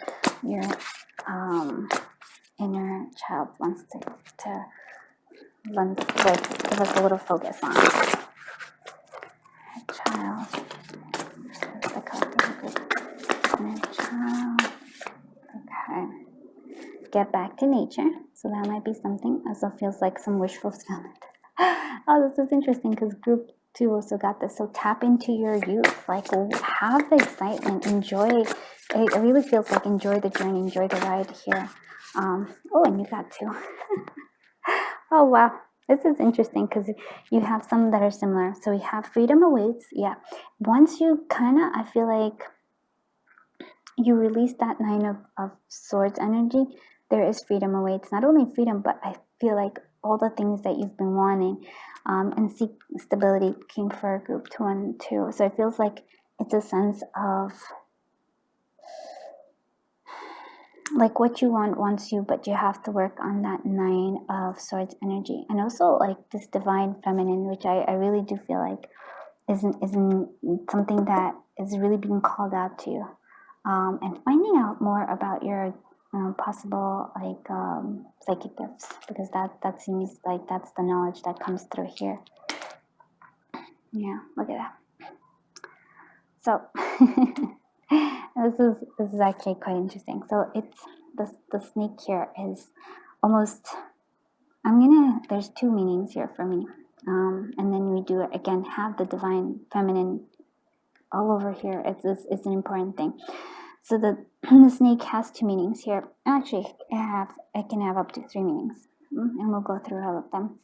your inner child wants to lend, like give us a little focus on. Child, the inner child. Okay, get back to nature. So that might be something. Also feels like some wish fulfillment. Oh, this is interesting because group 2 also got this. So tap into your youth, like have the excitement, enjoy. It really feels like enjoy the journey, enjoy the ride here. Oh, and you got 2. Oh, wow. This is interesting because you have some that are similar. So we have freedom awaits. Yeah. Once you I feel like you release that Nine of Swords energy, there is freedom awaits. Not only freedom, but I feel like all the things that you've been wanting and seek stability came for group 2 and 2. So it feels like it's a sense of like what you want wants you, but you have to work on that Nine of Swords energy. And also like this divine feminine, which I really do feel like isn't something that is really being called out to you. And finding out more about your possible like psychic gifts, because that seems like that's the knowledge that comes through here. Yeah, look at that. So this is actually quite interesting. So it's the snake here is almost, there's 2 meanings here for me. And then we do again have the divine feminine all over here. It's an important thing. So the snake has 2 meanings here. Actually, I can have up to 3 meanings, and we'll go through all of them.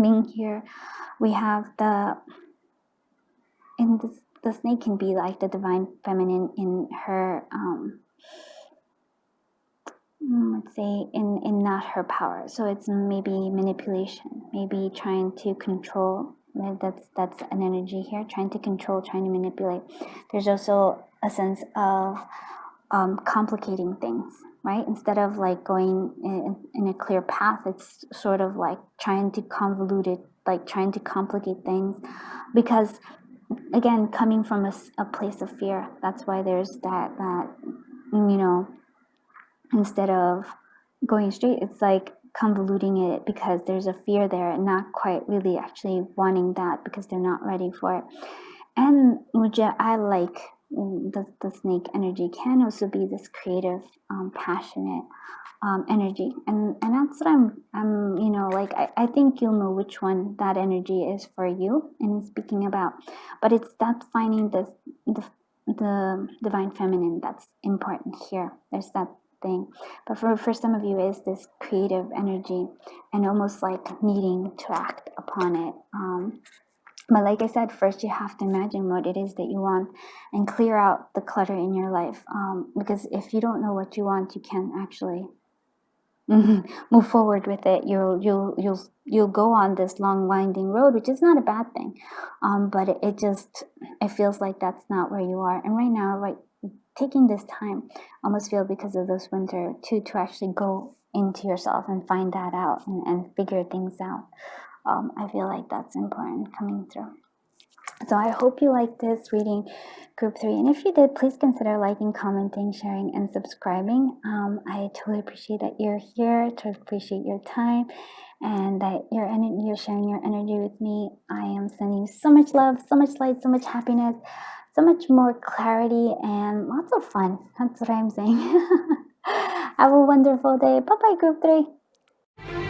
Being here, we have the snake can be like the divine feminine in her, let's say in not her power. So it's maybe manipulation, maybe trying to control. That's an energy here, trying to control, trying to manipulate. There's also a sense of complicating things, right? Instead of like going in a clear path, it's sort of like trying to convolute it, like trying to complicate things, because again, coming from a place of fear. That's why there's that instead of going straight, it's like convoluting it because there's a fear there and not quite really actually wanting that because they're not ready for it. And which I like, the snake energy can also be this creative, passionate energy, and that's what I'm like, I think you'll know which one that energy is for you and speaking about, but it's that finding the divine feminine that's important here. There's that thing, but for some of you is this creative energy and almost like needing to act upon it. But like I said, first you have to imagine what it is that you want and clear out the clutter in your life, because if you don't know what you want, you can't actually move forward with it. You'll go on this long winding road, which is not a bad thing, but it feels like that's not where you are. And right now, right, taking this time, almost feel because of this winter to actually go into yourself and find that out and figure things out. I feel like that's important coming through. So I hope you liked this reading, group 3. And if you did, please consider liking, commenting, sharing, and subscribing. I totally appreciate that you're here, to appreciate your time, and that you're sharing your energy with me. I am sending so much love, so much light, so much happiness, so much more clarity, and lots of fun. That's what I'm saying. Have a wonderful day. Bye-bye, group 3.